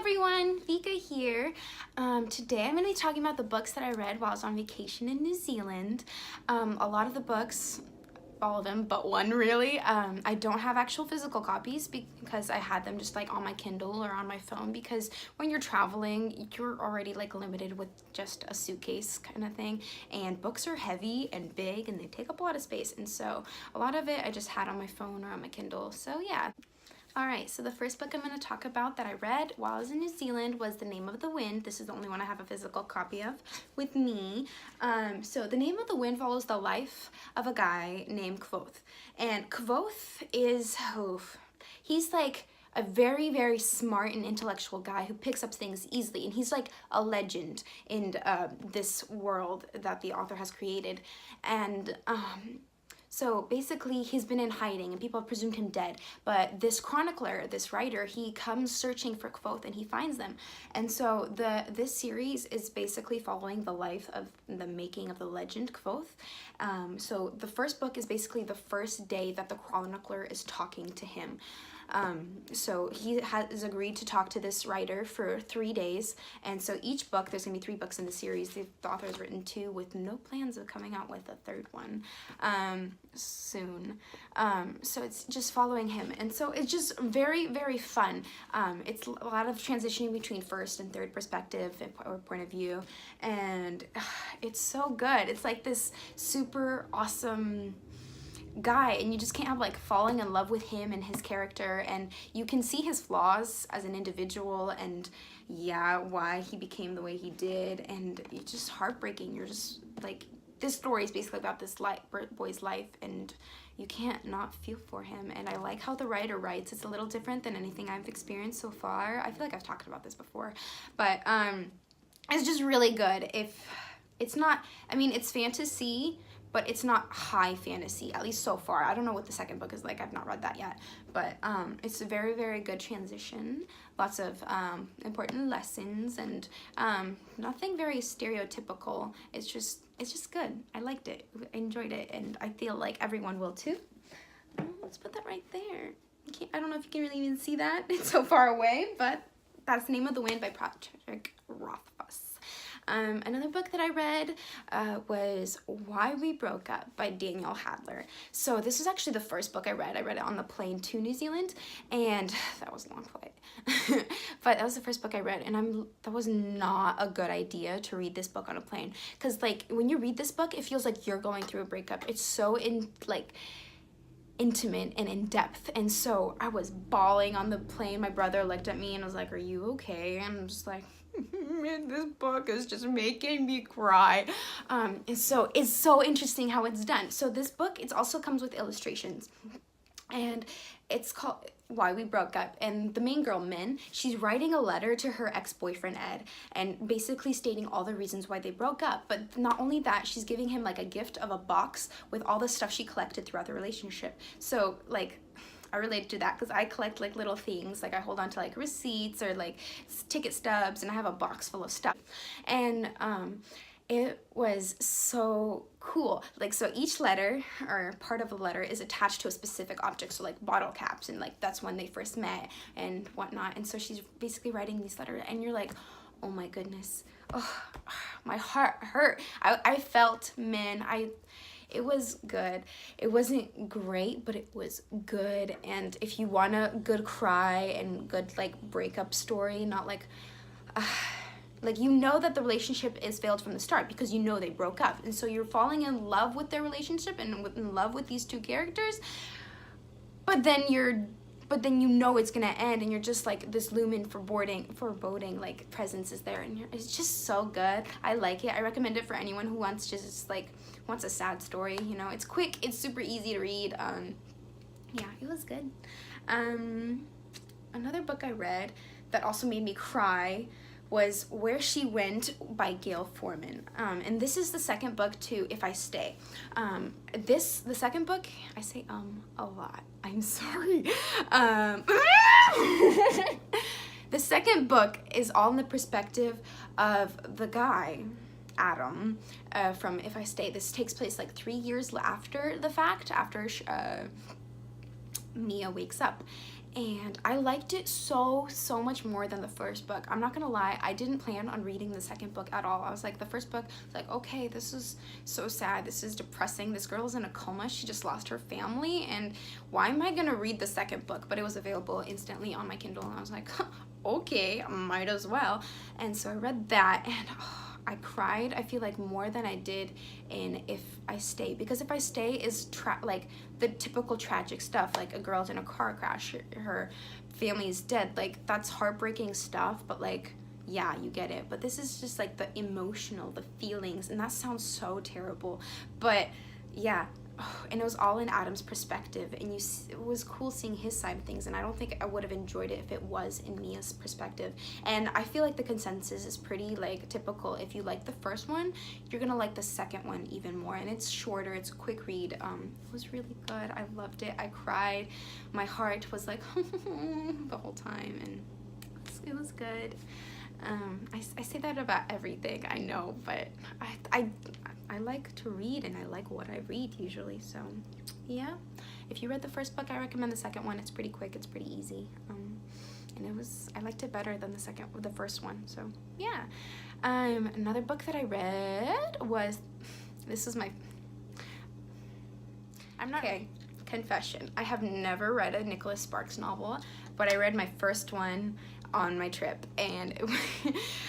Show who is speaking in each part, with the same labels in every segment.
Speaker 1: everyone, Vika here. Today I'm going to be talking about the books that I read while I was on vacation in New Zealand. A lot of the books, all of them but one really, I don't have actual physical copies because I had them just like on my Kindle or on my phone, because when you're traveling you're already like limited with just a suitcase kind of thing, and books are heavy and big and they take up a lot of space, and so a lot of it I just had on my phone or on my Kindle. So yeah. Alright, so the first book I'm going to talk about that I read while I was in New Zealand was The Name of the Wind. This is the only one I have a physical copy of with me. So The Name of the Wind follows the life of a guy named Kvothe. And Kvothe is, he's like a very, very smart and intellectual guy who picks up things easily. And he's like a legend in this world that the author has created. And so basically he's been in hiding and people have presumed him dead, but this chronicler, this writer, he comes searching for Kvothe and he finds them. And so this series is basically following the life of the making of the legend Kvothe. So the first book is basically the first day that the chronicler is talking to him. So he has agreed to talk to this writer for 3 days, and so each book, there's gonna be 3 books in the series. The author has written 2 with no plans of coming out with a 3rd one soon. So it's just following him, and so it's just very, very fun. It's a lot of transitioning between first and third perspective or point of view, and it's so good. It's like this super awesome guy, and you just can't help like falling in love with him and his character, and you can see his flaws as an individual, and yeah, why he became the way he did, and it's just heartbreaking. You're just like, this story is basically about this boy's life, and you can't not feel for him. And I like how the writer writes. It's a little different than anything I've experienced so far. I feel like I've talked about this before, but it's just really good. If it's not, I mean, it's fantasy, but it's not high fantasy, at least so far. I don't know what the second book is like. I've not read that yet. But it's a very, very good transition. Lots of important lessons, and nothing very stereotypical. It's just good. I liked it. I enjoyed it, and I feel like everyone will too. Let's put that right there. I don't know if you can really even see that. It's so far away, but that's The Name of the Wind by Patrick Rothfuss. Another book that I read was Why We Broke Up by Daniel Hadler. So this was actually the first book I read. I read it on the plane to New Zealand, and that was a long flight. But that was the first book I read, and that was not a good idea to read this book on a plane, because like when you read this book, it feels like you're going through a breakup. It's so intimate and in depth, and so I was bawling on the plane. My brother looked at me and was like, "Are you okay?" And I'm just like, man, this book is just making me cry. It's so interesting how it's done. So this book, it also comes with illustrations, and it's called Why We Broke Up. And the main girl, Min, she's writing a letter to her ex-boyfriend Ed, and basically stating all the reasons why they broke up. But not only that, she's giving him like a gift of a box with all the stuff she collected throughout the relationship. So like, I related to that because I collect like little things, like I hold on to like receipts or like ticket stubs, and I have a box full of stuff. And it was so cool. Like, so each letter or part of a letter is attached to a specific object, so like bottle caps, and like that's when they first met and whatnot. And so she's basically writing these letters, and you're like, oh my goodness, oh, my heart hurt. I felt, man, it was good. It wasn't great, but it was good. And if you want a good cry and good like breakup story, not like like you know that the relationship is failed from the start because you know they broke up, and so you're falling in love with their relationship and in love with these 2 characters, but then you know it's gonna end, and you're just like this looming foreboding like presence is there, and it's just so good. I like it. I recommend it for anyone who wants a sad story. You know, it's quick, it's super easy to read. Yeah, it was good. Another book I read that also made me cry was Where She Went by Gayle Forman. And this is the second book to If I Stay. The second book, I say a lot. I'm sorry. The second book is all in the perspective of the guy, Adam, from If I Stay. This takes place like 3 years after the fact, after Mia wakes up. and I liked it so much more than the first book. I'm not gonna lie, I didn't plan on reading the second book at all. I was like, the first book, like, okay, this is so sad, this is depressing, this girl's in a coma, she just lost her family, and why am I gonna read the second book? But it was available instantly on my Kindle, and I was like, okay, might as well. And so I read that, and I cried, I feel like, more than I did in If I Stay, because If I Stay is like the typical tragic stuff, like a girl's in a car crash, her family is dead, like that's heartbreaking stuff, but like, yeah, you get it. But this is just like the emotional, the feelings, and that sounds so terrible, but yeah. And it was all in Adam's perspective, and it was cool seeing his side of things, and I don't think I would have enjoyed it if it was in Mia's perspective. And I feel like the consensus is pretty like typical. If you like the first one, you're gonna like the second one even more, and it's shorter, it's a quick read. It was really good. I loved it. I cried. My heart was like the whole time, and it was good. I say that about everything, I know, but I like to read, and I like what I read usually, so yeah. If you read the first book, I recommend the second one. It's pretty quick, it's pretty easy, and I liked it better than the first one, so yeah. Another book that I read was, okay, confession. I have never read a Nicholas Sparks novel, but I read my first one on my trip, and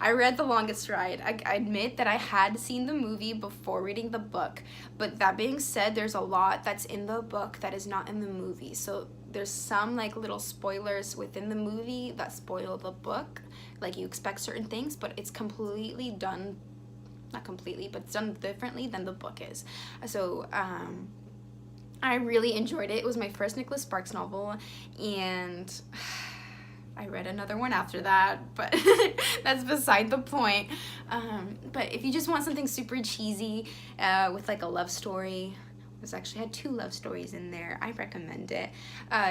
Speaker 1: I read The Longest Ride. I admit that I had seen the movie before reading the book, but that being said, there's a lot that's in the book that is not in the movie, so there's some like little spoilers within the movie that spoil the book. Like, you expect certain things, but it's completely done, not completely, but it's done differently than the book is. So I really enjoyed it. It was my first Nicholas Sparks novel, and I read another one after that, but that's beside the point. But if you just want something super cheesy with like a love story, it actually had 2 love stories in there, I recommend it.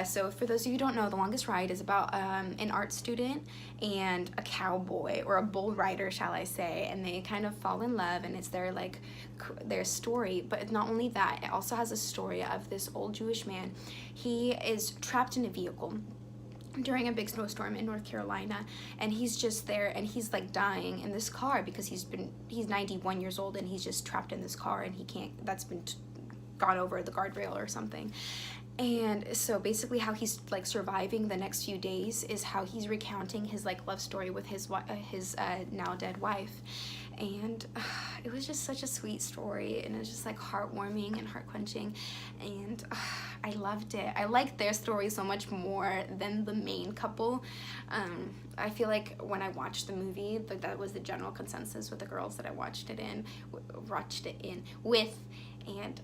Speaker 1: So for those of you who don't know, The Longest Ride is about an art student and a cowboy, or a bull rider, shall I say, and they kind of fall in love, and it's their story. But not only that, it also has a story of this old Jewish man. He is trapped in a vehicle during a big snowstorm in North Carolina, and he's just there, and he's like dying in this car because he's 91 years old, and he's just trapped in this car, and that's been gone over the guardrail or something. And so basically how he's like surviving the next few days is how he's recounting his like love story with his now dead wife. And it was just such a sweet story, and it was just like heartwarming and heart-quenching, and I loved it. I liked their story so much more than the main couple. I feel like when I watched the movie, that was the general consensus with the girls that I watched it in with. And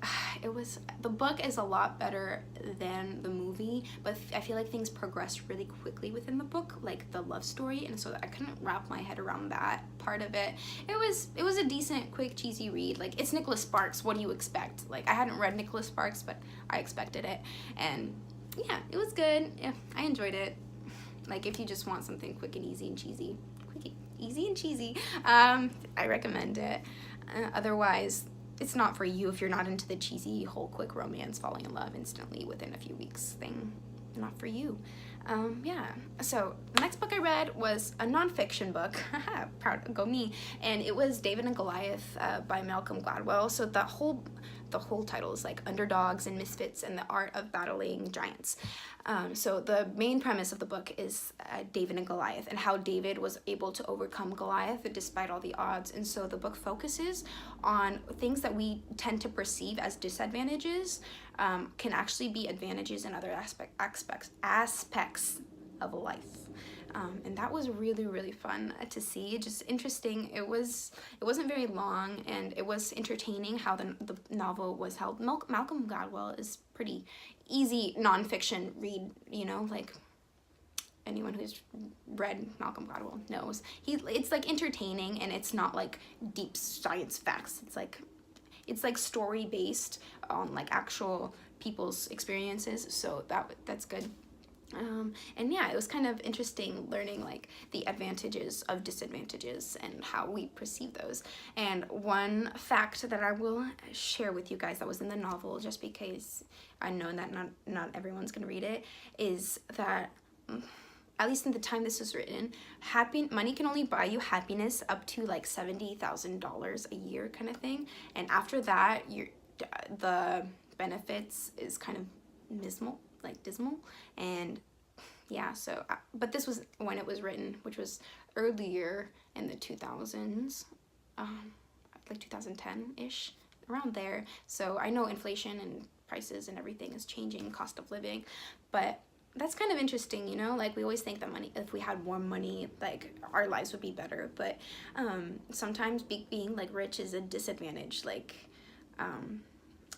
Speaker 1: the book is a lot better than the movie, but I feel like things progressed really quickly within the book, like the love story, and so I couldn't wrap my head around that part of it. It was a decent, quick, cheesy read. Like, it's Nicholas Sparks, what do you expect? Like, I hadn't read Nicholas Sparks, but I expected it, and yeah, it was good. Yeah, I enjoyed it. Like, if you just want something quick and easy and cheesy, I recommend it. Otherwise, it's not for you if you're not into the cheesy whole quick romance, falling in love instantly within a few weeks thing. Not for you. Yeah, so the next book I read was a nonfiction book, proud, go me, and it was David and Goliath by Malcolm Gladwell. So the whole title is like Underdogs and Misfits and the Art of Battling Giants. So the main premise of the book is David and Goliath, and how David was able to overcome Goliath despite all the odds. And so the book focuses on things that we tend to perceive as disadvantages can actually be advantages in other aspects of life. And that was really, really fun to see, just interesting. It wasn't very long, and it was entertaining how the novel was held. Malcolm Gladwell is pretty easy nonfiction read, like anyone who's read Malcolm Gladwell knows. It's like entertaining, and it's not like deep science facts. It's like story based on like actual people's experiences, so that's good. And yeah, it was kind of interesting learning like the advantages of disadvantages and how we perceive those. And one fact that I will share with you guys that was in the novel, just because I know that not everyone's gonna read it, is that at least in the time this was written, money can only buy you happiness up to like $70,000 a year kind of thing, and after that, the benefits is kind of dismal, and yeah. So, but this was when it was written, which was earlier in the 2000s, like 2010-ish, around there. So I know inflation and prices and everything is changing, cost of living, but that's kind of interesting, you know, like we always think that money, if we had more money, like our lives would be better, but sometimes being like rich is a disadvantage. Like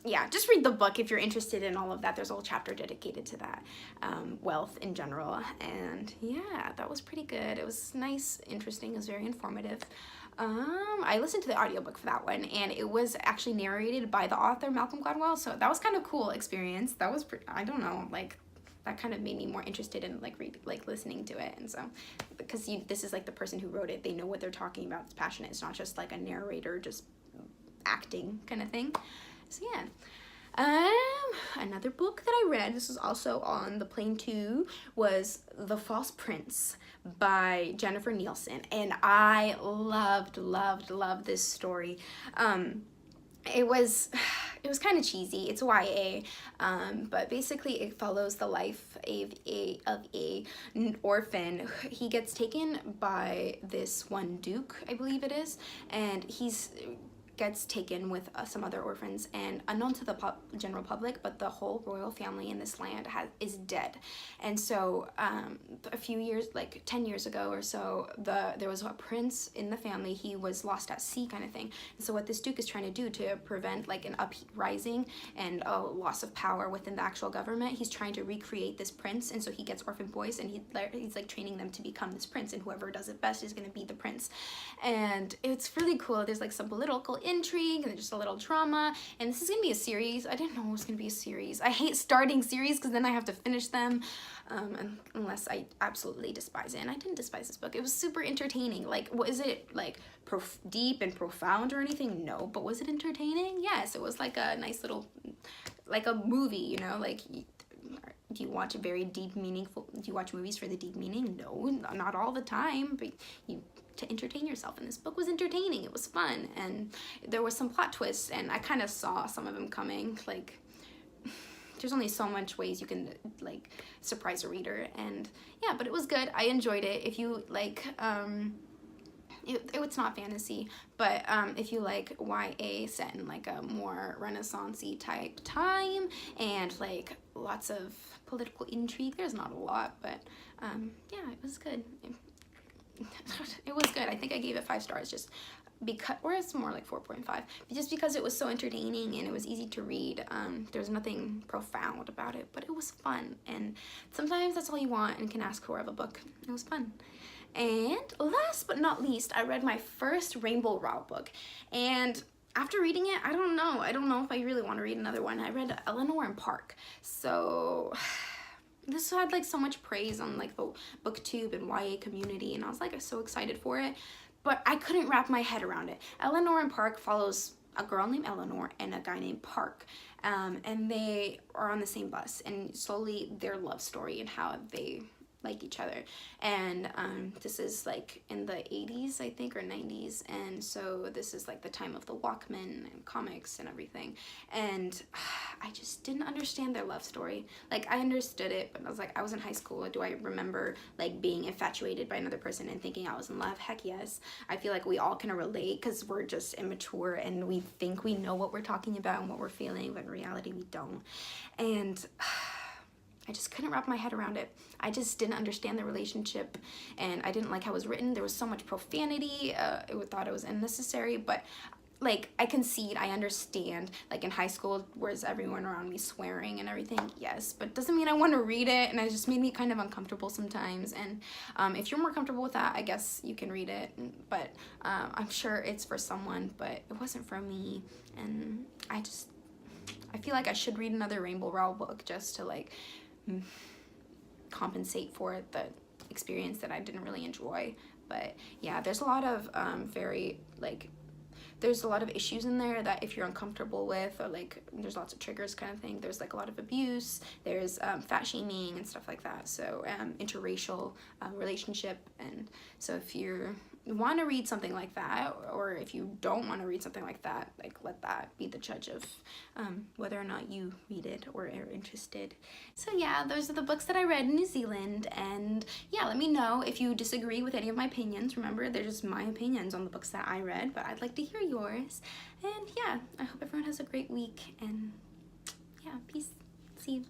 Speaker 1: yeah, just read the book if you're interested in all of that. There's a whole chapter dedicated to that, wealth in general. And yeah, that was pretty good. It was nice, interesting, it was very informative. I listened to the audiobook for that one, and it was actually narrated by the author, Malcolm Gladwell, so that was kind of cool experience. That was, I don't know, like, that kind of made me more interested in like listening to it. And so, because this is like the person who wrote it, they know what they're talking about, it's passionate, it's not just like a narrator just acting kind of thing. So yeah. Another book that I read, this was also on the plane too, was The False Prince by Jennifer Nielsen, and I loved this story. It was kind of cheesy. It's YA, but basically it follows the life of an orphan. He gets taken by this one duke, I believe it is, and gets taken with some other orphans, and unknown to the general public, but the whole royal family in this land is dead. And so a few years, like 10 years ago or so, there was a prince in the family. He was lost at sea kind of thing. And so what this duke is trying to do to prevent like an uprising and a loss of power within the actual government, he's trying to recreate this prince. And so he gets orphan boys, and he's like training them to become this prince, and whoever does it best is going to be the prince. And it's really cool. There's like some political intrigue and just a little drama, and this is gonna be a series. I didn't know it was gonna be a series. I hate starting series because then I have to finish them, unless I absolutely despise it, and I didn't despise this book. It was super entertaining. Like, was it like deep and profound or anything? No, but was it entertaining? Yes, it was like a nice little, like a movie, you know, like, do you watch a very deep, meaningful, do you watch movies for the deep meaning? No, not all the time, but to entertain yourself, and this book was entertaining. It was fun, and there was some plot twists, and I kind of saw some of them coming. Like, there's only so much ways you can like surprise a reader, and yeah, but it was good. I enjoyed it. If you like, it's not fantasy, but if you like YA set in like a more Renaissance-y type time, and like lots of political intrigue, there's not a lot, but yeah, it was good. It was good. I think I gave it 5 stars just because, or it's more like 4.5, just because it was so entertaining and it was easy to read. There's nothing profound about it, but it was fun, and sometimes that's all you want and can ask for of a book. It was fun. And last but not least, I read my first Rowell book, and after reading it, I don't know if I really want to read another one. I read Eleanor Park, so this had like so much praise on like the booktube and YA community, and I was like so excited for it, but I couldn't wrap my head around it. Eleanor Park follows a girl named Eleanor and a guy named Park, and they are on the same bus, and slowly their love story and how they like each other. And this is like in the 80s, I think, or 90s, and so this is like the time of the Walkman and comics and everything, and I just didn't understand their love story. Like, I understood it, but I was like, I was in high school. Do I remember like being infatuated by another person and thinking I was in love? Heck yes. I feel like we all can relate because we're just immature and we think we know what we're talking about and what we're feeling, but in reality we don't. And I just couldn't wrap my head around it. I just didn't understand the relationship, and I didn't like how it was written. There was so much profanity. I thought it was unnecessary, but like, I concede, I understand. Like, in high school, where's everyone around me swearing and everything? Yes, but doesn't mean I want to read it, and it just made me kind of uncomfortable sometimes. And if you're more comfortable with that, I guess you can read it, but I'm sure it's for someone, but it wasn't for me. And I feel like I should read another Rowell book just to like compensate for the experience that I didn't really enjoy. But yeah, there's a lot of there's a lot of issues in there that if you're uncomfortable with, or like there's lots of triggers kind of thing. There's like a lot of abuse, there's fat shaming and stuff like that. So interracial relationship. And so if you want to read something like that, or if you don't want to read something like that, like let that be the judge of whether or not you read it or are interested. So yeah, those are the books that I read in New Zealand. And yeah, let me know if you disagree with any of my opinions. Remember, they're just my opinions on the books that I read, but I'd like to hear yours. And yeah, I hope everyone has a great week, and yeah, peace. See you.